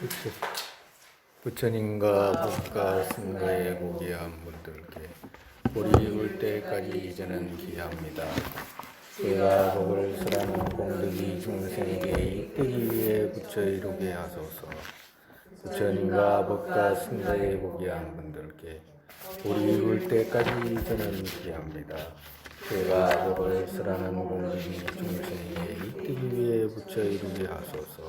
부처, 부처님과 법과 승가에 고귀한 분들께 볼이 올 때까지 저는 기합니다. 제가 법을 쓰라는 공덕이 중생에게 이뜨기 위해 부처 이루게 하소서. 부처님과 법과 승가에 고귀한 분들께 볼이 올 때까지 저는 기합니다. 제가 법을 쓰라는 공덕이 중생에게 이뜨기 위해 부처 이루게 하소서.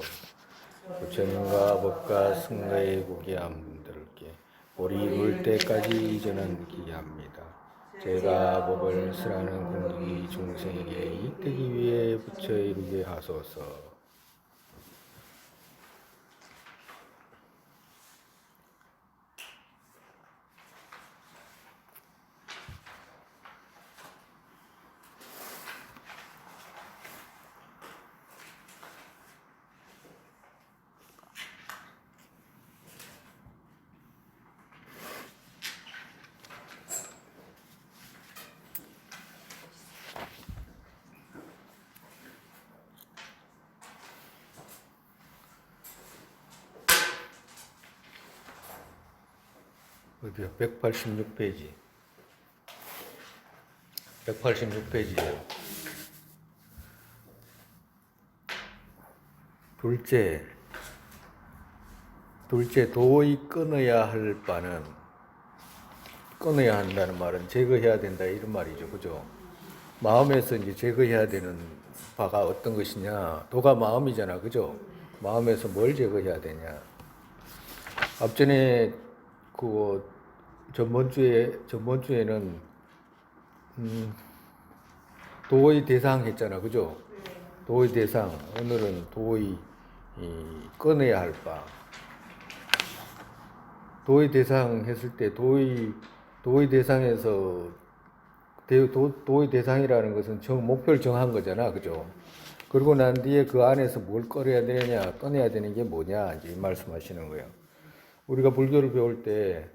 부처님과 법과 승가에 고귀한 분들께 볼이 올 때까지 저는 기합니다. 제가 법을 쓰라는 공덕이 중생에게 이뜨기 위해 부처 이루게 하소서. 어디요? 186페이지. 186페이지예요. 둘째, 도의 끊어야 할 바는, 끊어야 한다는 말은 제거해야 된다, 이런 말이죠. 그죠? 마음에서 이제 제거해야 되는 바가 어떤 것이냐. 도가 마음이잖아. 그죠? 마음에서 뭘 제거해야 되냐. 앞전에, 전번주에는, 도의 대상 했잖아. 그죠? 도의 대상. 오늘은 도의 꺼내야 할 바. 도의 대상 했을 때, 도의 대상에서, 도의 대상이라는 것은 목표를 정한 거잖아. 그죠? 그러고 난 뒤에 그 안에서 뭘 꺼내야 되느냐, 꺼내야 되는 게 뭐냐, 이제 이 말씀하시는 거예요. 우리가 불교를 배울 때,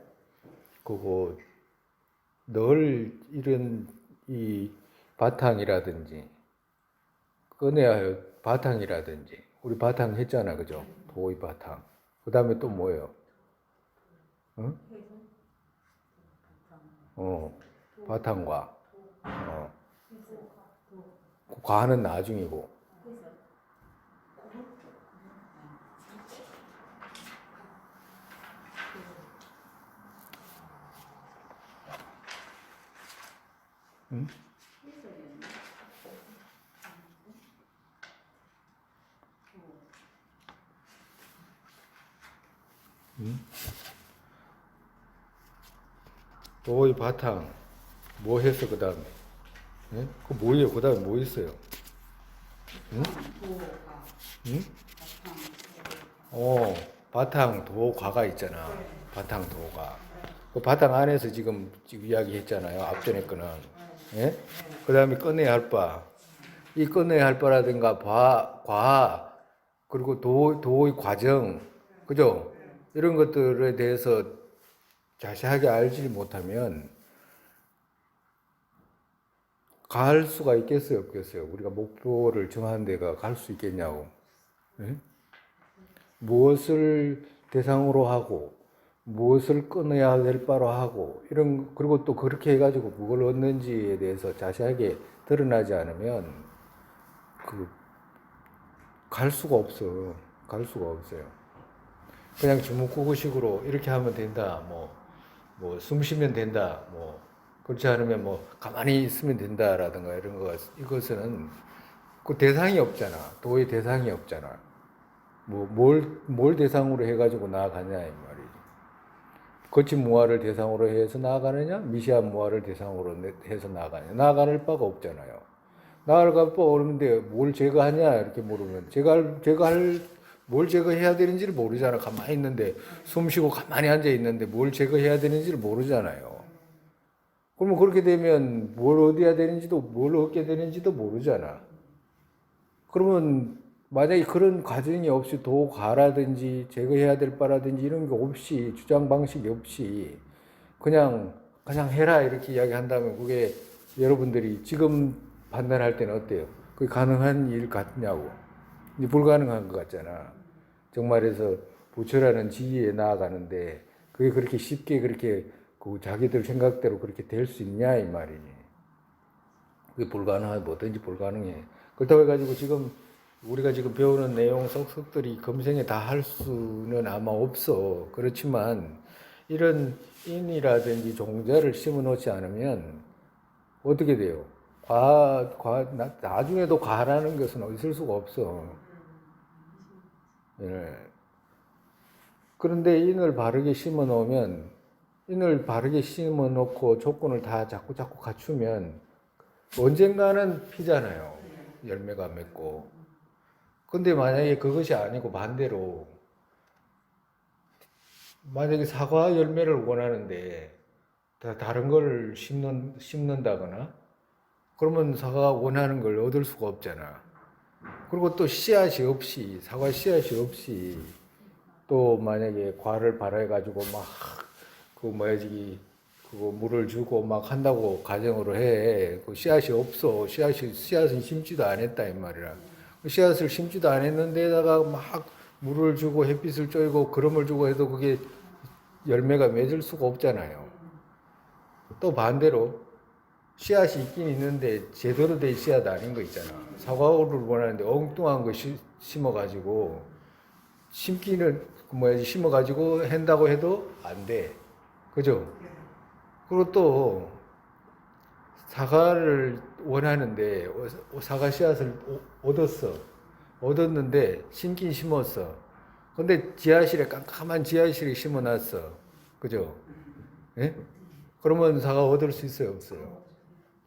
늘 이런 이 바탕이라든지, 꺼내야 할 바탕이라든지, 우리 바탕 했잖아. 그죠? 도의 바탕. 그 다음에 또 뭐예요? 응? 바탕과, 과는 나중이고, 응? 응? 도의 바탕, 뭐 했어, 그 다음에? 예? 그 뭐예요? 그 다음에 뭐 있어요? 응? 응? 바탕, 도, 과가 있잖아. 바탕, 도가. 그 바탕 안에서 지금 이야기 했잖아요. 앞전에 거는. 예? 그 다음에 꺼내야 할 바. 이 꺼내야 할 바라든가, 과, 그리고 도의 과정. 그죠? 이런 것들에 대해서 자세하게 알지 못하면 갈 수가 있겠어요, 없겠어요? 우리가 목표를 정한 데가 갈 수 있겠냐고. 네? 무엇을 대상으로 하고, 무엇을 끊어야 될 바로 하고, 그리고 또 그렇게 해가지고 뭘 얻는지에 대해서 자세하게 드러나지 않으면, 갈 수가 없어. 갈 수가 없어요. 그냥 주먹구구식으로 이렇게 하면 된다, 숨 쉬면 된다, 그렇지 않으면 가만히 있으면 된다라든가 이런 거, 이것은 그 대상이 없잖아. 도의 대상이 없잖아. 뭘 대상으로 해가지고 나아가냐, 이 말이지. 거친 무아를 대상으로 해서 나아가느냐, 미시한 무아를 대상으로 해서 나아가느냐. 나아갈 바가 없잖아요. 나아갈 바가 없는데 뭘 제거하냐, 이렇게 물으면, 뭘 제거해야 되는지를 모르잖아. 가만히 있는데, 숨 쉬고 가만히 앉아 있는데 뭘 제거해야 되는지를 모르잖아요. 그러면 그렇게 되면 뭘 얻어야 되는지도, 뭘 얻게 되는지도 모르잖아. 그러면 만약에 그런 과정이 없이 도가라든지 제거해야 될 바라든지 이런 게 없이, 주장 방식이 없이 그냥 해라 이렇게 이야기한다면 그게 여러분들이 지금 판단할 때는 어때요? 그게 가능한 일 같냐고. 이제 불가능한 것 같잖아. 정말해서 부처라는 지위에 나아가는데 그게 그렇게 쉽게 그렇게 그 자기들 생각대로 그렇게 될 수 있냐 이 말이니. 그게 불가능해. 뭐든지 불가능해. 그렇다고 해가지고 지금 우리가 지금 배우는 내용 속속들이 금생에 다 할 수는 아마 없어. 그렇지만 이런 인이라든지 종자를 심어 놓지 않으면 어떻게 돼요? 나중에도 과라는 것은 있을 수가 없어. 예. 그런데 인을 바르게 심어 놓으면, 인을 바르게 심어 놓고 조건을 다 자꾸 갖추면 언젠가는 피잖아요. 열매가 맺고. 근데 만약에 그것이 아니고 반대로, 만약에 사과 열매를 원하는데 다른 걸 심는다거나, 그러면 사과가 원하는 걸 얻을 수가 없잖아. 그리고 또 씨앗이 없이, 사과 씨앗이 없이, 또 만약에 과를 발화해가지고 막, 그 뭐야지, 그거 물을 주고 막 한다고 가정으로 해. 그 씨앗이 없어. 씨앗은 심지도 안 했다, 이 말이야. 씨앗을 심지도 안 했는데다가 막 물을 주고 햇빛을 쬐고 그름을 주고 해도 그게 열매가 맺을 수가 없잖아요. 또 반대로 씨앗이 있긴 있는데 제대로 된 씨앗 아닌 거 있잖아. 사과를 원하는데 엉뚱한 거 심어가지고 심기는 심어가지고 한다고 해도 안 돼. 그죠? 그리고 또 사과를 원하는데 사과 씨앗을 얻었는데 심긴 심었어. 근데 지하실에 깜깜한 지하실에 심어놨어. 그죠? 예? 그러면 사과 얻을 수 있어요, 없어요?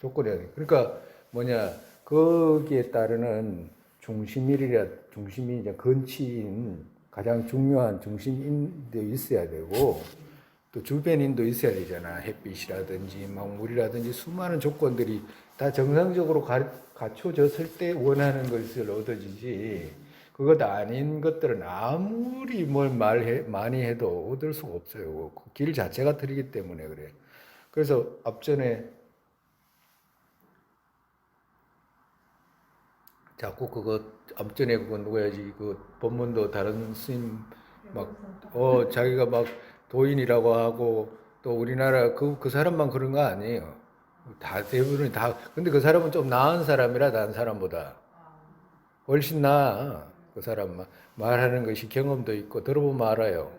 조건이 아니에요. 그러니까 뭐냐, 거기에 따르는 중심이 이제 근치인 가장 중요한 중심인도 있어야 되고, 또 주변인도 있어야 되잖아. 햇빛이라든지 막 물이라든지 수많은 조건들이 다 정상적으로 갖춰졌을 때 원하는 것을 얻어지지. 그것 아닌 것들은 아무리 뭘 많이 해도 얻을 수가 없어요. 그 길 자체가 틀리기 때문에 그래. 그래서 앞전에 자꾸 그거 앞전에 그거 누구야지 그 법문도 다른 스님 막 자기가 막 도인이라고 하고 또 우리나라 그 사람만 그런 거 아니에요. 다 대부분이 다 근데 그 사람은 좀 나은 사람이라 다른 사람보다 훨씬 나아. 그 사람 말하는 것이 경험도 있고 들어보면 알아요.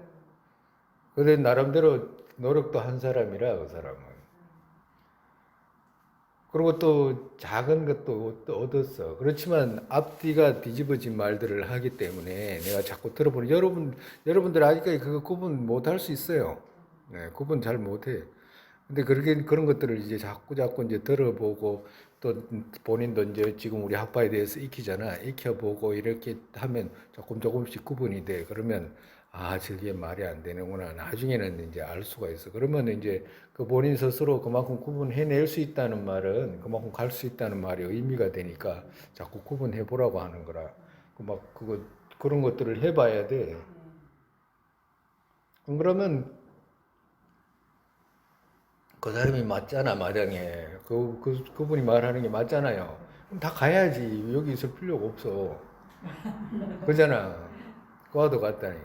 근데 나름대로 노력도 한 사람이라 그 사람은. 그리고 또 작은 것도 얻었어. 그렇지만 앞뒤가 뒤집어진 말들을 하기 때문에 내가 자꾸 들어보는 여러분들 아직까지 그거 구분 못 할 수 있어요. 네, 구분 잘 못해. 근데 그런 것들을 이제 자꾸 이제 들어보고 또 본인도 이제 지금 우리 학파에 대해서 익혀보고 이렇게 하면 조금씩 구분이 돼. 그러면 저게 말이 안 되는구나. 나중에는 이제 알 수가 있어. 그러면 이제 그 본인 스스로 그만큼 구분해낼 수 있다는 말은 그만큼 갈 수 있다는 말이 의미가 되니까 자꾸 구분해 보라고 하는 거라. 그런 것들을 해봐야 돼. 그러면 그 사람이 맞잖아, 마당에. 그분이 말하는 게 맞잖아요. 그럼 다 가야지. 여기 있을 필요가 없어. 그잖아. 과도 같다니.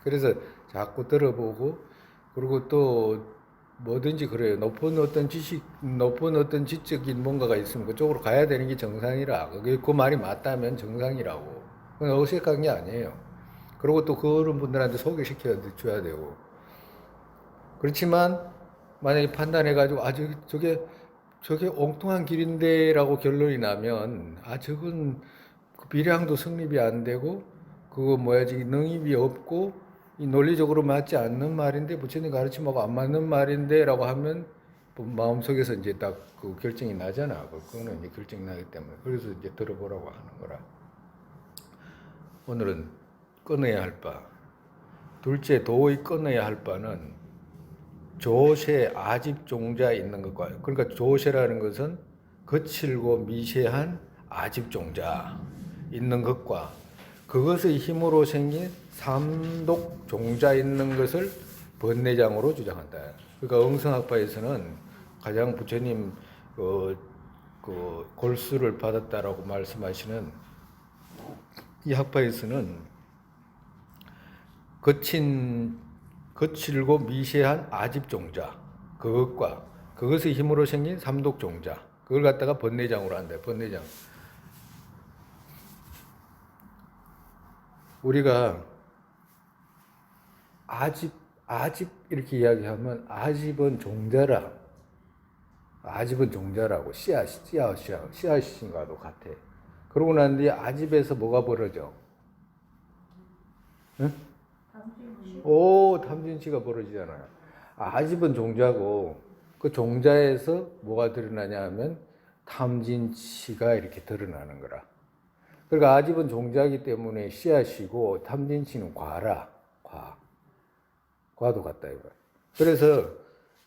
그래서 자꾸 들어보고, 그리고 또 뭐든지 그래요. 높은 어떤 지적인 뭔가가 있으면 그쪽으로 가야 되는 게 정상이라. 그 말이 맞다면 정상이라고. 그건 어색한 게 아니에요. 그리고 또 그런 분들한테 소개시켜 줘야 되고. 그렇지만, 만약에 판단해가지고, 저게 엉뚱한 길인데라고 결론이 나면, 저건 그 비량도 성립이 안 되고, 그거 능입이 없고, 이 논리적으로 맞지 않는 말인데, 부처님 가르침하고 안 맞는 말인데라고 하면, 마음속에서 이제 딱 그 결정이 나잖아. 그거는 이제 결정이 나기 때문에. 그래서 이제 들어보라고 하는 거라. 오늘은 끊어야 할 바. 둘째, 도의 끊어야 할 바는 조세 아집종자 있는 것과 그러니까 조세라는 것은 거칠고 미세한 아집종자 있는 것과 그것의 힘으로 생긴 삼독종자 있는 것을 번뇌장으로 주장한다. 그러니까 응성학파에서는 가장 부처님 그 골수를 받았다라고 말씀하시는 이 학파에서는 거칠고 미세한 아집종자, 그것의 힘으로 생긴 삼독종자, 그걸 갖다가 번뇌장으로 한다. 번뇌장. 우리가 아집 이렇게 이야기하면 아집은 종자라. 아집은 종자라고. 씨앗인가도 같아. 그러고 난 뒤에 아집에서 뭐가 벌어져? 응? 탐진치가 벌어지잖아요. 아집은 종자고 그 종자에서 뭐가 드러나냐 하면 탐진치가 이렇게 드러나는 거라. 그러니까 아집은 종자이기 때문에 씨앗이고 탐진치는 과라. 과도 같다 이거. 그래서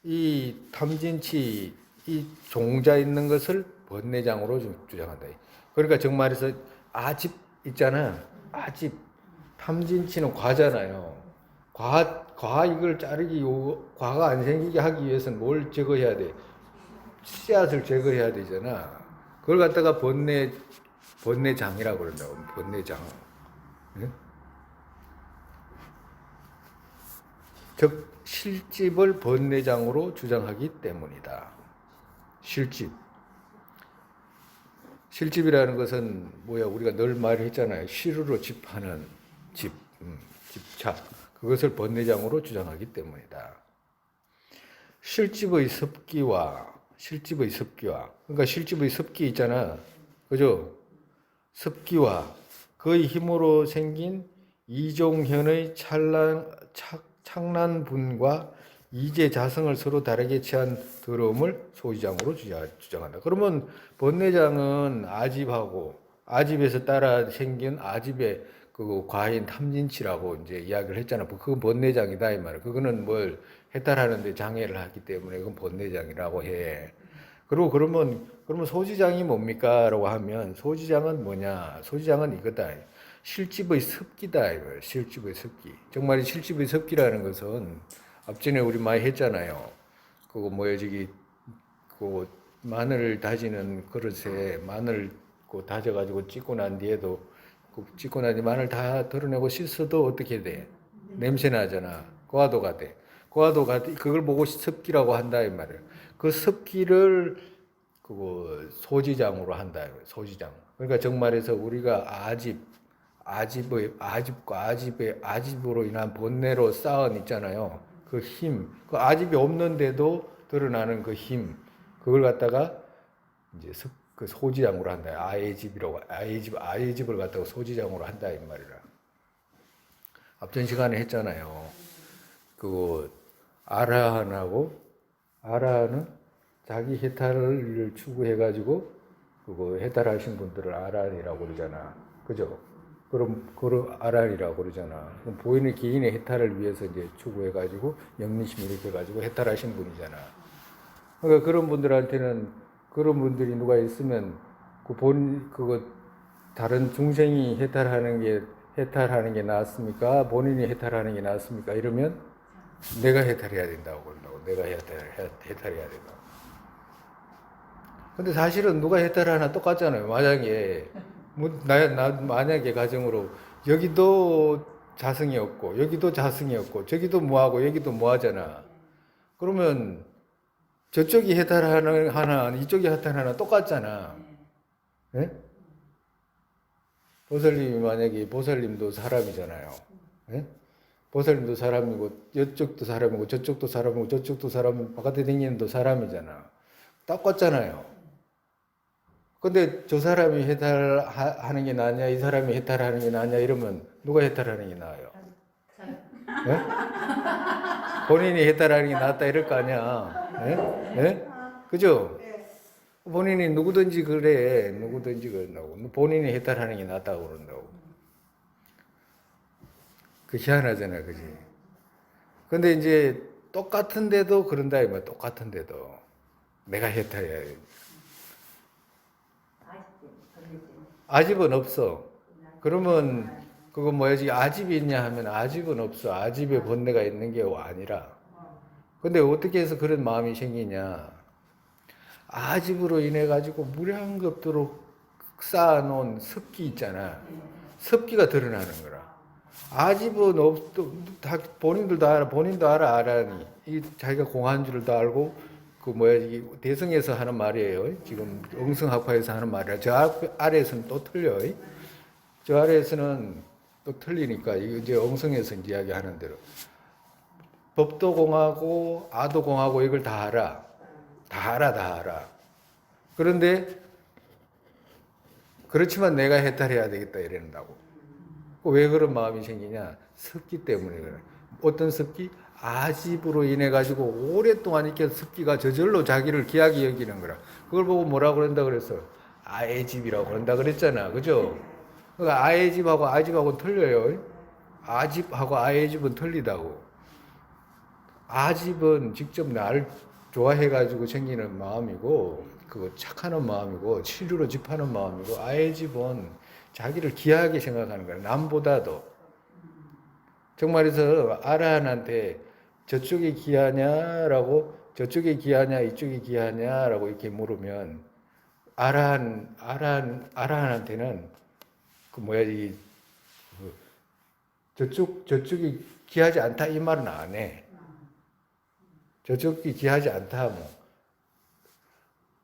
이 탐진치 이 종자 있는 것을 번뇌장으로 주장한다. 그러니까 정말해서 아집 있잖아. 아집 탐진치는 과잖아요. 과 이걸 자르기 과가 안 생기게 하기 위해서는 뭘 제거해야 돼? 씨앗을 제거해야 되잖아. 그걸 갖다가 번뇌장이라고 그런다고. 번뇌장. 응? 즉 실집을 번뇌장으로 주장하기 때문이다. 실집이라는 것은 뭐야? 우리가 늘 말했잖아요. 실으로 집하는 집착. 그것을 번뇌장으로 주장하기 때문이다. 실집의 습기와 그러니까 실집의 습기 있잖아. 그죠? 습기와 그의 힘으로 생긴 이종현의 창난분과 이제 자성을 서로 다르게 취한 더러움을 소지장으로 주장한다. 그러면 번뇌장은 아집에서 따라 생긴 아집의 그 과인 탐진치라고 이제 이야기를 했잖아. 그건 번뇌장이다 이 말이야. 그거는 뭘 해탈하는데 장애를 하기 때문에 그건 번뇌장이라고 해. 그리고 그러면 소지장이 뭡니까라고 하면 소지장은 뭐냐? 소지장은 이거다. 실집의 습기다 이거예요. 실집의 습기. 정말 실집의 습기라는 것은 앞전에 우리 많이 했잖아요. 그거 뭐야 그 마늘 다지는 그릇에 마늘 다져가지고 찍고 난 뒤에도 찍고 난 뒤에 마늘 다 덜어내고 씻어도 어떻게 돼? 냄새 나잖아. 고화도가 돼. 그걸 보고 습기라고 한다 이 말이에요. 그 습기를 그거 소지장으로 한다. 소지장. 그러니까 정말해서 우리가 아집으로 인한 번뇌로 쌓은 있잖아요. 그 힘, 그 아집이 없는데도 드러나는 그 힘, 그걸 갖다가 이제 그 소지장으로 한다. 아예집을 갖다가 소지장으로 한다 이 말이라. 앞전 시간에 했잖아요. 그 아라한은 자기 해탈을 추구해가지고 그거 해탈하신 분들을 아라한이라고 그러잖아. 그죠? 그럼 아라한이라고 그러잖아. 그럼 보이는 개인의 해탈을 위해서 이제 추구해가지고 영리심 이렇게 해가지고 해탈하신 분이잖아. 그러니까 그런 분들이 누가 있으면 그거 다른 중생이 해탈하는 게 낫습니까? 본인이 해탈하는 게 낫습니까? 이러면 내가 해탈해야 된다고 그런다고. 내가 해탈해야 된다고. 근데 사실은 누가 해탈하나 똑같잖아요. 만약에 만약에 가정으로 여기도 자성이 없고 여기도 자성이 없고 저기도 뭐하고 여기도 뭐하잖아. 그러면 저쪽이 해탈하는 하나 이쪽이 해탈하나 똑같잖아. 네? 보살님도 사람이잖아요. 네? 보살님도 사람이고 이쪽도 사람이고 저쪽도 사람이고 저쪽도 사람이고 바깥에 다니는 도 사람이잖아. 똑같잖아요. 근데 저 사람이 해탈하는 게 낫냐 이 사람이 해탈하는 게 낫냐 이러면 누가 해탈하는 게 나아요? 네? 본인이 해탈하는 게 낫다 이럴 거 아니야. 네? 네? 그죠? 본인이 누구든지 그런다고. 본인이 해탈하는 게 낫다고 그런다고. 그 희한하잖아, 그지? 근데 이제 똑같은데도 그런다, 이 말. 똑같은데도 내가 해탈해야 돼. 아집은 없어. 그러면 그거 뭐야지? 아집이 있냐 하면 아집은 없어. 아집에 번뇌가 있는 게 아니라. 근데 어떻게 해서 그런 마음이 생기냐? 아집으로 인해 가지고 무량겁도록 쌓아놓은 습기 있잖아. 습기가 드러나는 거라. 아집은 다 본인들도 알아. 본인도 알아니. 이 자기가 공한 줄을 다 알고 그 뭐야 이 대성에서 하는 말이에요. 지금 응성학파에서 하는 말이야. 저 아래에서는 또 틀려요. 저 아래에서는 또 틀리니까 이제 응성에서 이제 이야기하는 대로 법도 공하고 아도 공하고 이걸 다 알아. 다 알아. 그런데 그렇지만 내가 해탈해야 되겠다 이랬다고. 왜 그런 마음이 생기냐? 습기 때문에 그래. 어떤 습기? 아집으로 인해 가지고 오랫동안 이렇게 습기가 저절로 자기를 귀하게 여기는 거라. 그걸 보고 뭐라고 그런다 그랬어? 아의 집이라고 그런다 그랬잖아. 그죠? 그러니까 아의 집하고 아집하고는 틀려요. 아집하고 아의 집은 틀리다고. 아집은 직접 나를 좋아해 가지고 생기는 마음이고 그거 착하는 마음이고 치료로 집하는 마음이고 아의 집은 자기를 귀하게 생각하는 거야. 남보다도. 정말해서 아라한한테 저쪽이 귀하냐라고 저쪽이 귀하냐 이쪽이 귀하냐라고 이렇게 물으면 아라한한테는 그 뭐야 이 저쪽이 귀하지 않다 이 말은 안 해. 저쪽이 귀하지 않다 뭐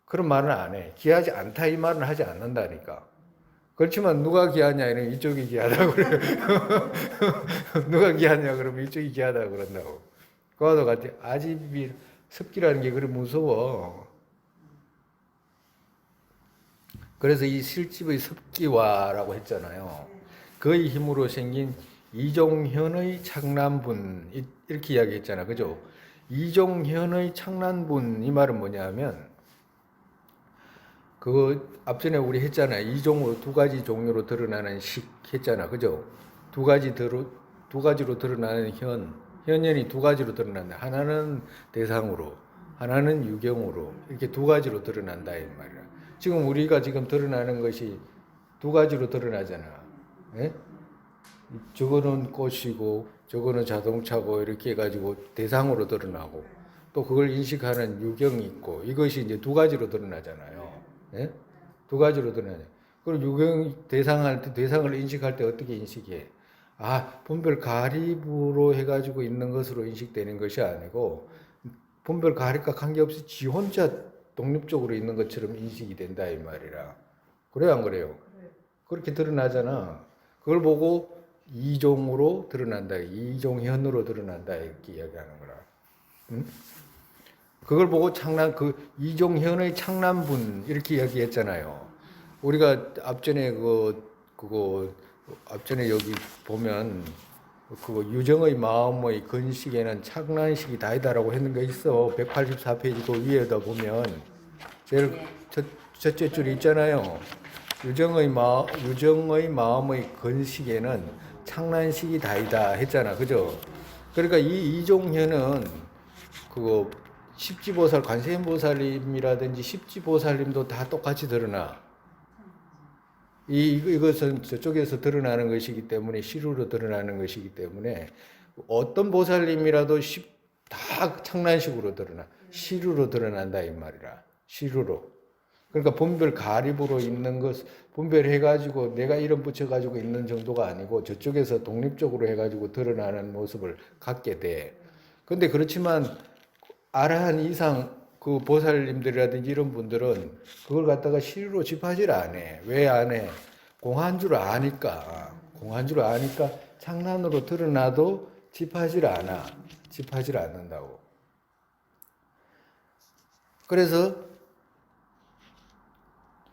그런 말은 안 해. 귀하지 않다 이 말은 하지 않는다니까. 그렇지만 누가 귀하냐 이러면 이쪽이 귀하다고 그래. 누가 귀하냐 그러면 이쪽이 귀하다고 그런다고. 그와도 같이 아집이 습기라는 게 그리 무서워. 그래서 이 실집의 습기화라고 했잖아요. 그의 힘으로 생긴 이종현의 창난분 이렇게 이야기했잖아. 그죠? 이종현의 창난분 이 말은 뭐냐면 그거 앞전에 우리 했잖아요. 이종으로 두 가지 종류로 드러나는 식 했잖아. 그죠? 두 가지로 드러나는 현현이 두 가지로 드러난다. 하나는 대상으로, 하나는 유경으로 이렇게 두 가지로 드러난다 이 말이야. 지금 우리가 지금 드러나는 것이 두 가지로 드러나잖아. 예? 저거는 꽃이고 저거는 자동차고 이렇게 해가지고 대상으로 드러나고 또 그걸 인식하는 유경이 있고 이것이 이제 두 가지로 드러나잖아요. 예? 두 가지로 드러나요. 그리고 유경 대상을 인식할 때 어떻게 인식해? 분별 가립으로 해가지고 있는 것으로 인식되는 것이 아니고 분별 가립과 관계없이 지 혼자 독립적으로 있는 것처럼 인식이 된다 이 말이라. 그래요 안 그래요? 그렇게 드러나잖아. 그걸 보고 이종으로 드러난다. 이종현으로 드러난다 이렇게 이야기하는 거라. 응? 그걸 보고 이종현의 창난분 이렇게 이야기했잖아요. 우리가 앞전에 그거 앞전에 여기 보면 그거 유정의 마음의 근식에는 창난식이 다이다라고 했는 거 있어. 184페이지 그 위에다 보면 제일 첫째 줄이 있잖아요. 유정의 마음의 근식에는 창난식이 다이다 했잖아. 그죠? 그러니까 이 이종현은 그거 십지보살, 관세음보살님이라든지 십지보살님도 다 똑같이 드러나. 이것은 저쪽에서 드러나는 것이기 때문에 시루로 드러나는 것이기 때문에 어떤 보살님이라도 다 창난식으로 드러나. 시루로 드러난다 이 말이라. 시루로. 그러니까 분별 가립으로 있는 것, 분별해가지고 내가 이름 붙여가지고 있는 정도가 아니고 저쪽에서 독립적으로 해가지고 드러나는 모습을 갖게 돼. 근데 그렇지만 아라한 이상 그 보살님들이라든지 이런 분들은 그걸 갖다가 시로 집하지를 않아. 왜 안 해? 공한 줄 아니까. 공한 줄 아니까 창난으로 드러나도 집하지를 않아. 집하지를 않는다고. 그래서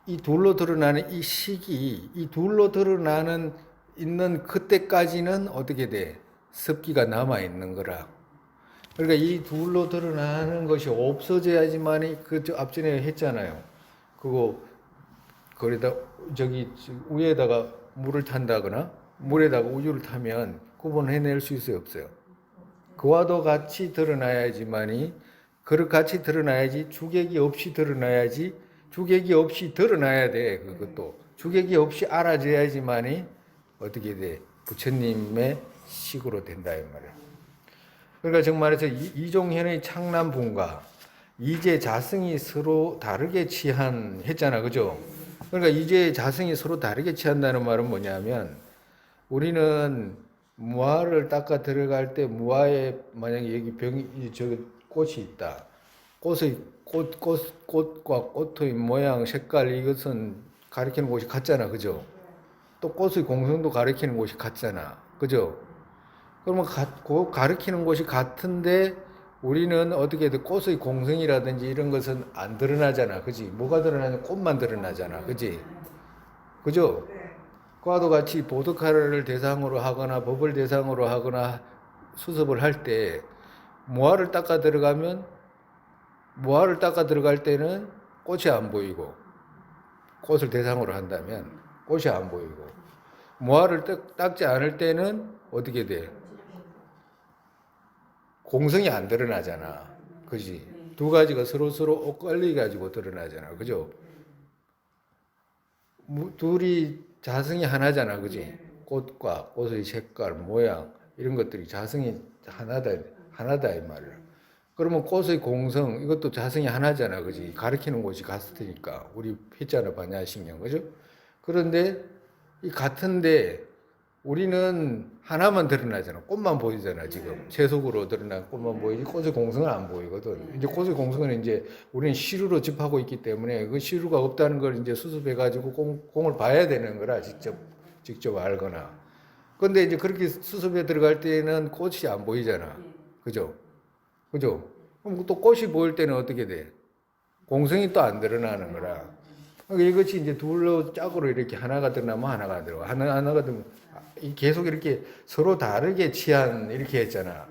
이 둘로 드러나는 이 식이 이 둘로 드러나는 있는 그때까지는 어떻게 돼? 습기가 남아 있는 거라. 그러니까 이 둘로 드러나는 것이 없어져야지만이 앞전에 했잖아요. 거기다 저기 위에다가 물을 탄다거나 물에다가 우유를 타면 구분해낼 수 있어요, 없어요? 그와도 같이 드러나야지만이 같이 드러나야지 주객이 없이 드러나야지 주객이 없이 드러나야 돼. 그것도 주객이 없이 알아져야지만이 어떻게 돼? 부처님의 식으로 된다 이 말이야. 그러니까 정말해서 이종현의 창난분과 이제 자성이 서로 다르게 했잖아. 그죠? 그러니까 이제 자성이 서로 다르게 취한다는 말은 뭐냐면 우리는 무화를 닦아 들어갈 때 무화에 만약에 여기 병이 저기 꽃이 있다. 꽃과 꽃의 모양, 색깔 이것은 가리키는 곳이 같잖아, 그죠? 또 꽃의 공성도 가리키는 곳이 같잖아, 그죠? 그러면 가리키는 곳이 같은데 우리는 어떻게든 꽃의 공성이라든지 이런 것은 안 드러나잖아, 그지? 뭐가 드러나냐? 꽃만 드러나잖아, 그지? 그죠? 그와도 같이 보드카를 대상으로 하거나 법을 대상으로 하거나 수습을 할 때 무화를 닦아 들어갈 때는 꽃이 안 보이고 꽃을 대상으로 한다면 꽃이 안 보이고 무화를 닦지 않을 때는 어떻게 돼? 공성이 안 드러나잖아. 그지? 두 가지가 서로 엇갈리 가지고 드러나잖아. 그죠? 둘이 자성이 하나잖아. 그지? 꽃과 꽃의 색깔, 모양 이런 것들이 자성이 하나다 이 말이야. 그러면 꽃의 공성 이것도 자성이 하나잖아. 그지? 가리키는 곳이 같으니까 우리 했잖아. 반야신경. 그죠? 그런데 이 같은데 우리는 하나만 드러나잖아. 꽃만 보이잖아, 지금. 세속으로 드러난 꽃만 보이지, 꽃의 공성은 안 보이거든. 이제 꽃의 공성은 이제 우리는 시루로 접하고 있기 때문에 그 시루가 없다는 걸 이제 수습해가지고 공을 봐야 되는 거라, 직접 알거나. 근데 이제 그렇게 수습에 들어갈 때는 꽃이 안 보이잖아. 그죠? 그죠? 그럼 또 꽃이 보일 때는 어떻게 돼? 공성이 또 안 드러나는 거라. 그러니까 이것이 이제 둘로 짝으로 이렇게 하나가 드러나면 하나가 안 들어가. 하나가 들면 계속 이렇게 서로 다르게 취한 이렇게 했잖아.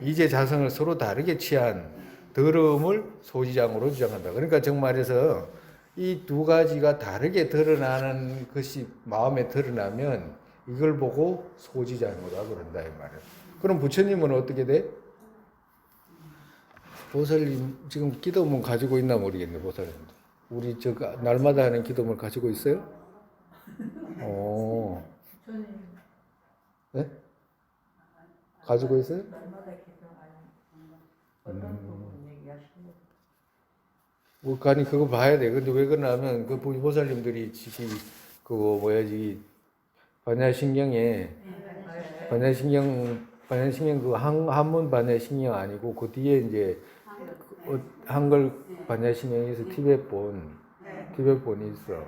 이제 자성을 서로 다르게 취한 더러움을 소지장으로 주장한다. 그러니까 정말해서 이 두 가지가 다르게 드러나는 것이 마음에 드러나면 이걸 보고 소지장으로다 그런다 이 말이야. 그럼 부처님은 어떻게 돼? 보살님 지금 기도문 가지고 있나 모르겠네 보살님도. 우리 저 날마다 하는 기도문 가지고 있어요? 어. 네? 가지고 있어요? 뭐, 아니, 그거 봐야 돼. 근데 왜 그러냐면, 그 보살님들이 지금, 그거 뭐야지, 반야신경에, 반야신경 그 한문 반야신경 아니고, 그 뒤에 이제, 한글 반야신경에서 티벳본이 있어.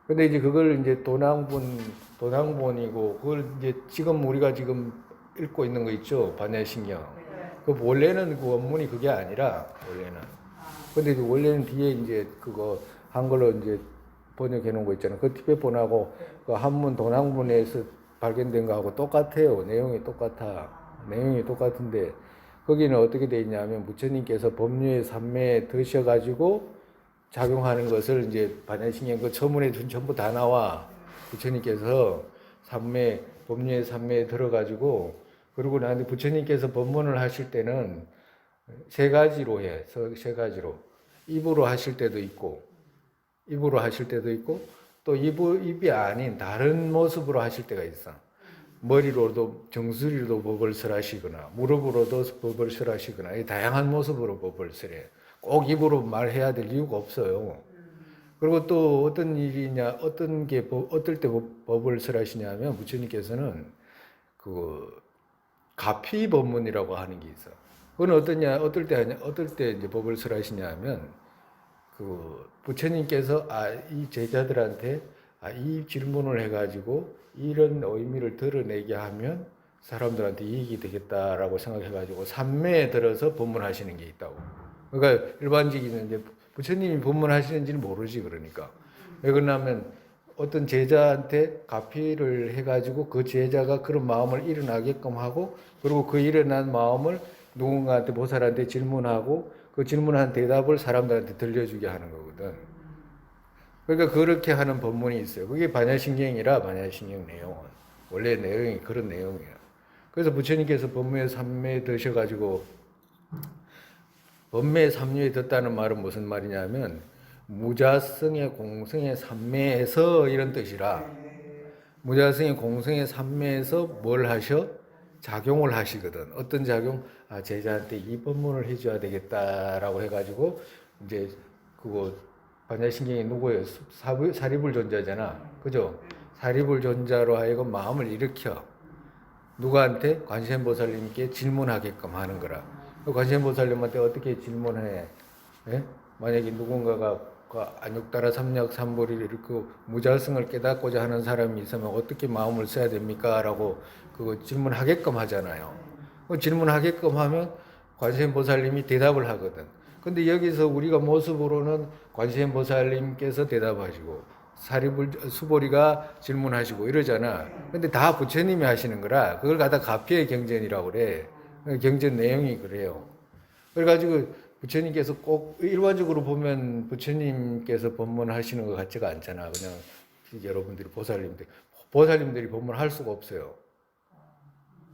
근데 이제 그걸 이제 도낭본이고, 그걸 이제 지금 우리가 지금 읽고 있는 거 있죠? 반야신경. 그 원래는 그 원문이 그게 아니라, 원래는. 근데 원래는 뒤에 이제 그거 한글로 이제 번역해 놓은 거 있잖아요. 그 티벳본하고 그 한문 도낭본에서 발견된 거하고 똑같아요. 내용이 똑같은데 거기는 어떻게 돼 있냐면 부처님께서 법류의 삼매에 드셔가지고 작용하는 것을 이제 반야신경 그 처문에 전부 다 나와. 부처님께서 법류의 삼매에 들어가지고 그러고 나는데 부처님께서 법문을 하실 때는 세 가지로 해. 세 가지로. 입으로 하실 때도 있고, 또 입이 아닌 다른 모습으로 하실 때가 있어. 머리로도, 정수리로도 법을 설하시거나, 무릎으로도 법을 설하시거나, 다양한 모습으로 법을 설해. 꼭 입으로 말해야 될 이유가 없어요. 그리고 또 어떤 일이냐, 어떨 때 법을 설하시냐면, 부처님께서는 그, 가피 법문이라고 하는 게 있어. 그건 어떨 때 이제 법을 설하시냐 하면, 그, 부처님께서, 이 제자들한테, 이 질문을 해가지고, 이런 의미를 드러내게 하면, 사람들한테 이익이 되겠다라고 생각해가지고, 삼매에 들어서 법문하시는 게 있다고. 그러니까, 일반적인 이제, 부처님이 법문하시는지는 모르지, 그러니까. 왜 그러냐면, 어떤 제자한테 가피를 해가지고, 그 제자가 그런 마음을 일어나게끔 하고, 그리고 그 일어난 마음을 누군가한테 보살한테 질문하고 그 질문한 대답을 사람들한테 들려주게 하는 거거든. 그러니까 그렇게 하는 법문이 있어요. 그게 반야신경이라 반야신경 내용은 원래 내용이 그런 내용이에요. 그래서 부처님께서 법무에 삼매에 드셔가지고 법매에 삼류에 듣다는 말은 무슨 말이냐면 무자성의 공성의 삼매에서 이런 뜻이라 무자성의 공성의 삼매에서 뭘 하셔? 작용을 하시거든. 어떤 작용? 제자한테 이 법문을 해줘야 되겠다라고 해가지고 이제 그거 반야신경이 누구예요? 사리불존자잖아. 그죠? 사리불존자로 하여금 마음을 일으켜. 누구한테? 관세음보살님께 질문하게끔 하는 거라. 관세음보살님한테 어떻게 질문해? 예? 만약에 누군가가 그 안육따라 삼약 삼보리를 이렇게 무자성을 깨닫고자 하는 사람이 있으면 어떻게 마음을 써야 됩니까? 라고 그거 질문하게끔 하잖아요. 그 질문하게끔 하면 관세음보살님이 대답을 하거든. 근데 여기서 우리가 모습으로는 관세음보살님께서 대답하시고 수보리가 질문하시고 이러잖아. 근데 다 부처님이 하시는 거라 그걸 갖다 가피의 경전이라고 그래. 경전 내용이 그래요. 그래가지고 부처님께서 꼭 일반적으로 보면 부처님께서 법문하시는 것 같지가 않잖아. 그냥 여러분들이 보살님들이 법문할 수가 없어요.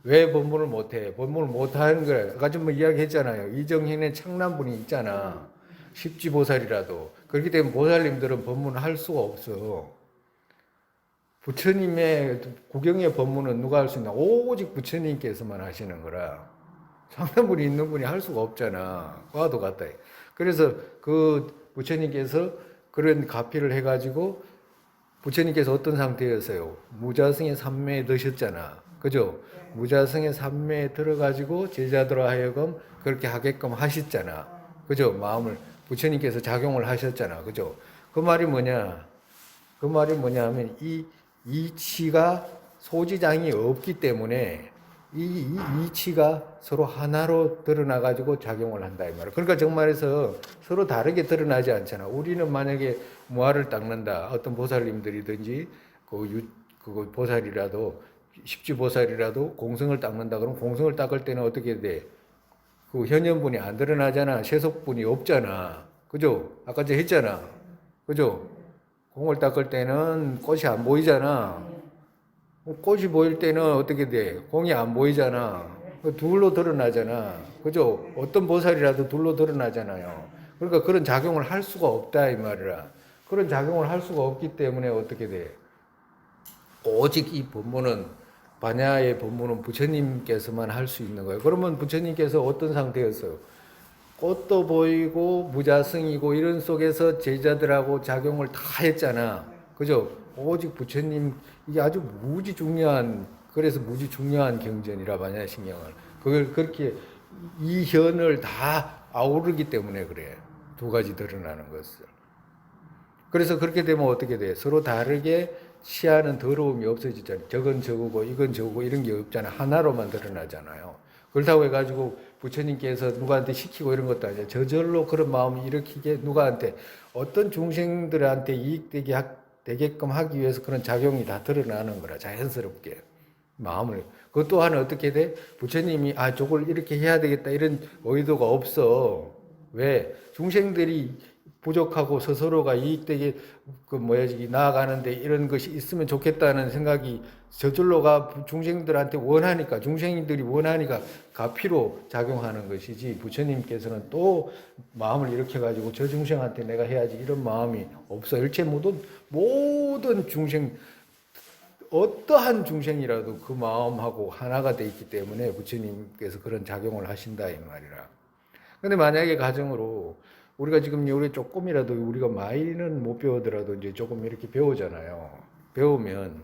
왜 법문을 못해? 법문을 못하는 거야. 아까 좀 이야기했잖아요. 이정현의 창남분이 있잖아. 십지보살이라도. 그렇기 때문에 보살님들은 법문을 할 수가 없어. 부처님의 구경의 법문은 누가 할 수 있나? 오직 부처님께서만 하시는 거라. 창남분이 있는 분이 할 수가 없잖아. 과도 같다. 그래서 그 부처님께서 그런 가피를 해가지고 부처님께서 어떤 상태였어요? 무자성의 삼매에 드셨잖아. 그죠? 무자성의 삼매에 들어가지고 제자들로 하여금 그렇게 하게끔 하셨잖아. 그죠? 마음을 부처님께서 작용을 하셨잖아. 그죠? 그 말이 뭐냐? 그 말이 뭐냐 하면 이 이치가 소지장이 없기 때문에 이 이치가 서로 하나로 드러나가지고 작용을 한다 이 말이야. 그러니까 정말해서 서로 다르게 드러나지 않잖아. 우리는 만약에 무아를 닦는다. 어떤 보살님들이든지 그 보살이라도 십지보살이라도 공성을 닦는다. 그러면 공성을 닦을 때는 어떻게 돼? 그 현현분이 안 드러나잖아. 세속분이 없잖아. 그죠? 아까 제가 했잖아. 그죠? 공을 닦을 때는 꽃이 안 보이잖아. 꽃이 보일 때는 어떻게 돼? 공이 안 보이잖아. 둘로 드러나잖아. 그죠? 어떤 보살이라도 둘로 드러나잖아요. 그러니까 그런 작용을 할 수가 없다 이 말이라. 그런 작용을 할 수가 없기 때문에 어떻게 돼? 오직 이 법문은 반야의 법문은 부처님께서만 할 수 있는 거예요. 그러면 부처님께서 어떤 상태였어요? 꽃도 보이고 무자성이고 이런 속에서 제자들하고 작용을 다 했잖아. 그죠? 오직 부처님 이게 아주 무지 중요한 그래서 무지 중요한 경전이라 반야신경을 그걸 그렇게 이 현을 다 아우르기 때문에 그래. 두 가지 드러나는 것을. 그래서 그렇게 되면 어떻게 돼? 서로 다르게 취하는 더러움이 없어지잖아요. 저건 저거고 이건 저거고 이런 게 없잖아요. 하나로만 드러나잖아요. 그렇다고 해가지고 부처님께서 누구한테 시키고 이런 것도 아니에요. 저절로 그런 마음을 일으키게 누구한테 어떤 중생들한테 되게끔 하기 위해서 그런 작용이 다 드러나는 거라 자연스럽게 마음을 그것 또한 어떻게 돼? 부처님이 저걸 이렇게 해야 되겠다 이런 의도가 없어. 왜? 중생들이 부족하고 스스로가 이익되게 나아가는데 이런 것이 있으면 좋겠다는 생각이 저절로가 중생들한테 원하니까 중생들이 원하니까 가피로 작용하는 것이지 부처님께서는 또 마음을 일으켜 가지고 저 중생한테 내가 해야지 이런 마음이 없어. 일체 모든 중생 어떠한 중생이라도 그 마음하고 하나가 돼 있기 때문에 부처님께서 그런 작용을 하신다 이 말이라. 근데 만약에 가정으로 우리가 지금 우리 조금이라도 우리가 많이는 못 배우더라도 이제 조금 이렇게 배우잖아요. 배우면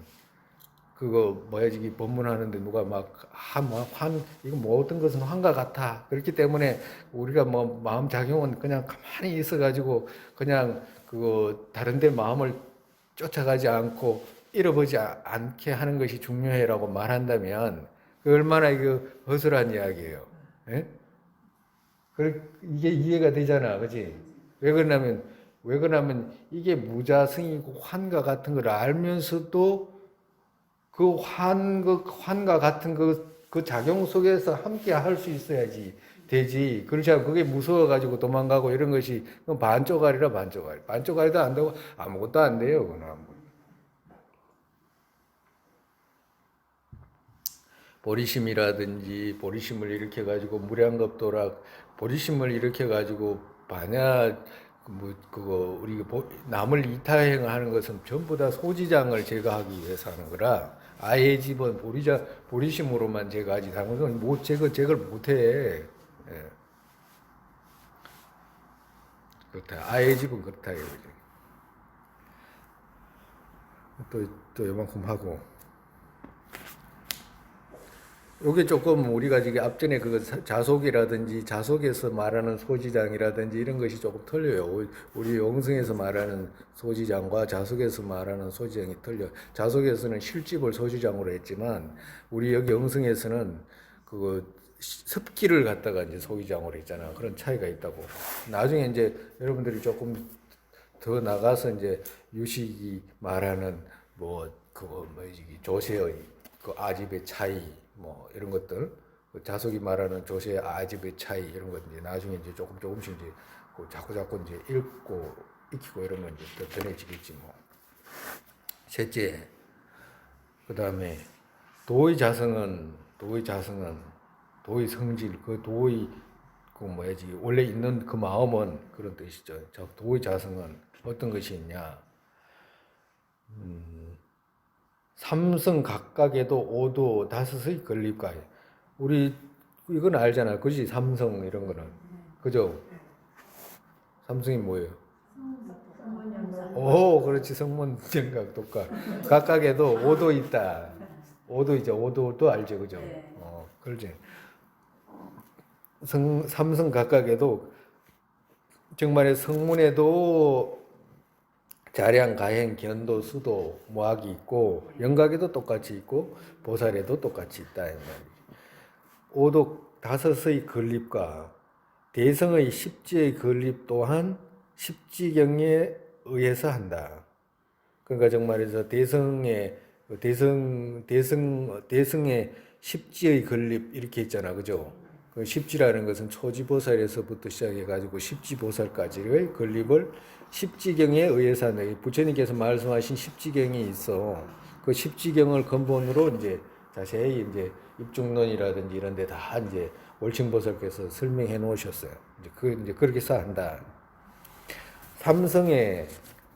그거 이게 법문하는데 누가 이거 모든 것은 환과 같아. 그렇기 때문에 우리가 마음 작용은 그냥 가만히 있어가지고 그냥 그거 다른 데 마음을 쫓아가지 않고 잃어버리지 않게 하는 것이 중요해라고 말한다면 그 얼마나 이거 허술한 이야기예요. 예? 이게 이해가 되잖아, 그렇지? 왜 그러냐면 이게 무자성이고 환과 같은 걸 알면서도 그 환과 같은 그 작용 속에서 함께 할 수 있어야지 되지. 그렇지 않고 그게 무서워가지고 도망가고 이런 것이 반쪽알이라 반쪽알. 반쪽알도 안 되고 아무것도 안 돼요, 그건. 보리심이라든지 보리심을 일으켜가지고 무량겁도락 보리심을 일으켜가지고 반야 그거 우리 남을 이타행을 하는 것은 전부 다 소지장을 제거하기 위해서 하는 거라 아예 집은 보리심으로만 제거하지 다른 건 제거를 못해. 예. 그렇다. 아예 집은 그렇다 이거죠. 또 요만큼 하고. 요게 조금 우리가 지금 앞전에 그 자속이라든지 자속에서 말하는 소지장이라든지 이런 것이 조금 틀려요. 우리 영성에서 말하는 소지장과 자속에서 말하는 소지장이 틀려. 자속에서는 실집을 소지장으로 했지만 우리 여기 영성에서는 그거 습기를 갖다가 이제 소지장으로 했잖아. 그런 차이가 있다고. 나중에 이제 여러분들이 조금 더 나가서 이제 유식이 말하는 뭐 그거 뭐지 조세의 그 아집의 차이 뭐 이런 것들 그 자석이 말하는 조세의 아집의 차이 이런 것 이제 나중에 이제 조금씩 이제 그 자꾸 이제 읽고 익히고 이러면 이제 더 전해지겠지 뭐. 셋째, 그 다음에 도의 성질 그 도의 그 뭐야지 원래 있는 그 마음은 그런 뜻이죠. 도의 자성은 어떤 것이 있냐? 삼성 각각에도 오도 다섯의 건립과 우리 이건 알잖아, 그지? 삼성 이런 거는 그죠? 삼성이 뭐예요? 오, 그렇지. 성문 정각 독각 각각에도 오도 있다. 오도 이제 오도도 알죠, 그죠? 그렇지. 삼성 각각에도 정말의 성문에도 자량, 가행, 견도, 수도, 모학이 있고 영각에도 똑같이 있고 보살에도 똑같이 있다. 오독 다섯의 건립과 대성의 십지의 건립 또한 십지경에 의해서 한다. 그러니까 정말에서 대성의 십지의 건립 이렇게 있잖아, 그죠? 그 십지라는 것은 초지보살에서부터 시작해가지고 십지보살까지의 건립을 십지경에 의해서 한다. 부처님께서 말씀하신 십지경이 있어. 그 십지경을 근본으로 이제 자세히 이제 입중론이라든지 이런 데 다 이제 월층보살께서 설명해 놓으셨어요. 이제 그렇게 쌓한다. 삼성의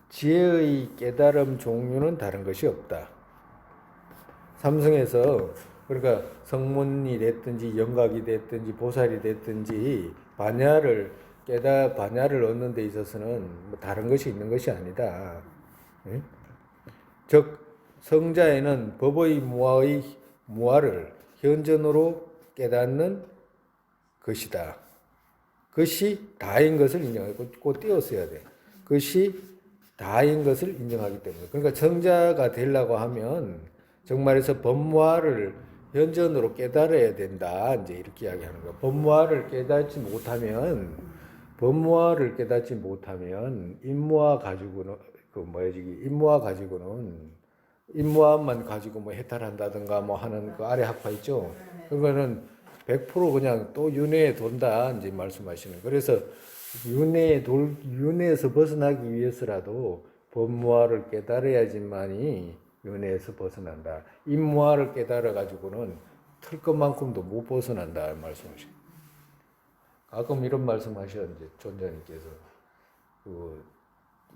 지혜의 깨달음 종류는 다른 것이 없다. 삼성에서 그러니까 성문이 됐든지 영각이 됐든지 보살이 됐든지 반야를 얻는 데 있어서는 뭐 다른 것이 있는 것이 아니다. 응? 즉 성자에는 법의 무아를 현전으로 깨닫는 것이다. 그것이 다인 것을 인정하고 꼭 띄었어야 돼. 그것이 다인 것을 인정하기 때문에. 그러니까 성자가 되려고 하면 정말에서 법무화를 현전으로 깨달아야 된다. 이제 이렇게 이야기하는 거야. 법무화를 깨닫지 못하면 임무화 가지고는 임무화만 가지고 뭐 해탈한다든가 뭐 하는 그 아래 학파 있죠. 그거는 100% 그냥 또 윤회에 돈다 이제 말씀하시는. 그래서 윤회에서 벗어나기 위해서라도 법무화를 깨달아야지만이 윤회에서 벗어난다. 임무화를 깨달아 가지고는 틀 것만큼도 못 벗어난다 말씀하시죠. 가끔 이런 말씀하셔 이제 존자님께서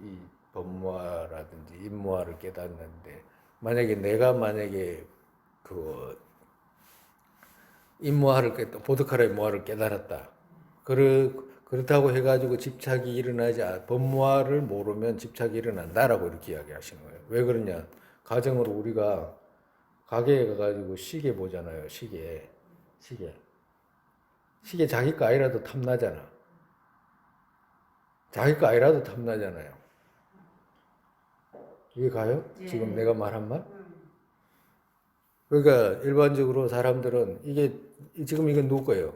이 법무화라든지 임무화를 깨닫는데 내가 만약에 그 보드카라의 무화를 깨달았다. 그렇다고 해가지고 집착이 법무화를 모르면 집착이 일어난다라고 이렇게 이야기하시는 거예요. 왜 그러냐? 가정으로 우리가 가게에 가가지고 시계 보잖아요. 시계 자기 거 아니라도 탐나잖아. 이해 가요? 예. 지금 내가 말한 말? 그러니까 일반적으로 사람들은 지금 이건 누구 거예요?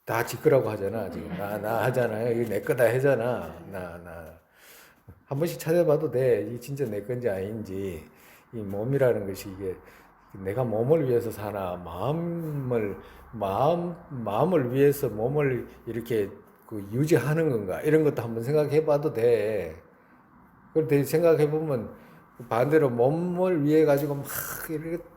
다 지 거라고 하잖아. 지금 나 하잖아요. 이거 내 거다 하잖아. 한 번씩 찾아봐도 돼. 이 진짜 내 건지 아닌지. 이 몸이라는 것이 이게 내가 몸을 위해서 사나 마음을 위해서 몸을 이렇게 그 유지하는 건가 이런 것도 한번 생각해봐도 돼. 그런데 생각해보면 반대로 몸을 위해 가지고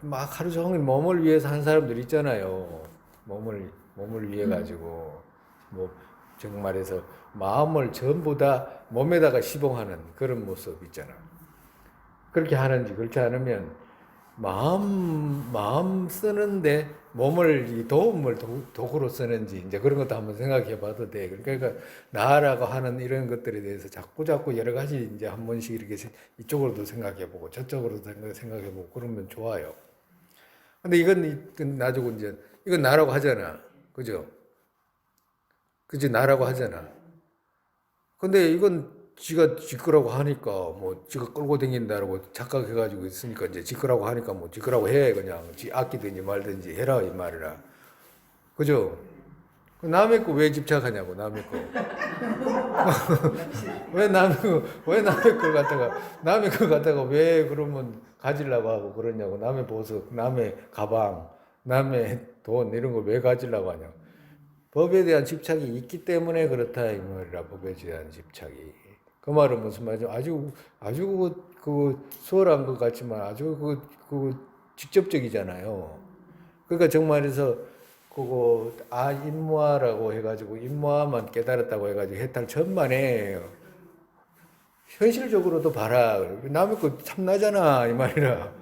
막 하루 종일 몸을 위해서 한 사람들 있잖아요. 몸을 위해 가지고 뭐 정말해서 마음을 전부 다 몸에다가 시봉하는 그런 모습 있잖아. 그렇게 하는지 그렇지 않으면 마음 쓰는데 몸을 도움을 도구로 쓰는지 이제 그런 것도 한번 생각해 봐도 돼. 그러니까 나라고 하는 이런 것들에 대해서 자꾸 여러 가지 이제 한 번씩 이렇게 이쪽으로도 생각해 보고 저쪽으로도 생각해 보고 그러면 좋아요. 근데 이건 놔두고 이제 이건 나라고 하잖아. 그죠? 그지 나라고 하잖아. 근데 이건 지가 지 거라고 하니까 뭐 지가 끌고 다닌다라고 착각해가지고 있으니까 이제 지 거라고 하니까 뭐 지 거라고 해 그냥 지 아끼든지 말든지 해라 이 말이라. 그죠? 그 남의 거 왜 집착하냐고 남의 거. 왜 남의 걸 갖다가 남의 걸 갖다가 왜 그러면 가지려고 하고 그러냐고 남의 보석, 남의 가방, 남의 돈 이런 걸 왜 가지려고 하냐고. 법에 대한 집착이 있기 때문에 그렇다 이 말이라 법에 대한 집착이. 그 말은 무슨 말이죠? 아주 그 수월한 것 같지만 아주 그 직접적이잖아요. 그러니까 정말에서 그거 인무화라고 해가지고 인무화만 깨달았다고 해가지고 해탈 천만에 현실적으로도 봐라. 남의 거 탐나잖아 이 말이라.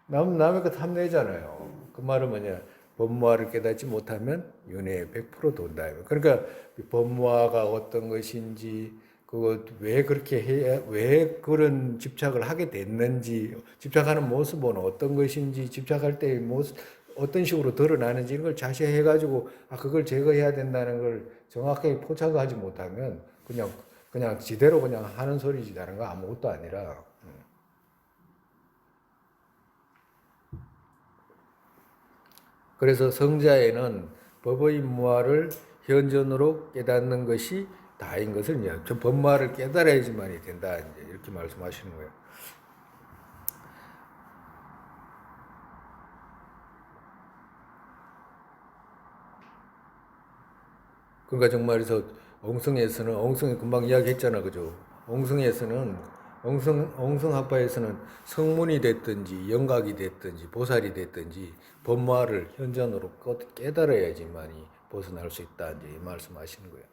남의 거 탐내잖아요. 그 말은 뭐냐? 법무화를 깨닫지 못하면 윤회에 100% 돈다. 그러니까 법무화가 어떤 것인지, 그거 왜 그렇게 왜 그런 집착을 하게 됐는지, 집착하는 모습은 어떤 것인지, 집착할 때의 모습, 어떤 식으로 드러나는지 이런 걸 자세히 해가지고, 그걸 제거해야 된다는 걸 정확하게 포착하지 못하면 그냥 지대로 그냥 하는 소리지 다른 거 아무것도 아니라. 그래서 성자에는 법의 무아를 현전으로 깨닫는 것이 다인 것을 이제 저 법무화를 깨달아야지만이 된다 이제 이렇게 말씀하시는 거예요. 그러니까 정말에서 엉성이 금방 이야기했잖아, 그죠? 엉성학파에서는 성문이 됐든지 영각이 됐든지 보살이 됐든지 법무화를 현전으로 깨달아야지만이 벗어날 수 있다 이제 이 말씀하시는 거예요.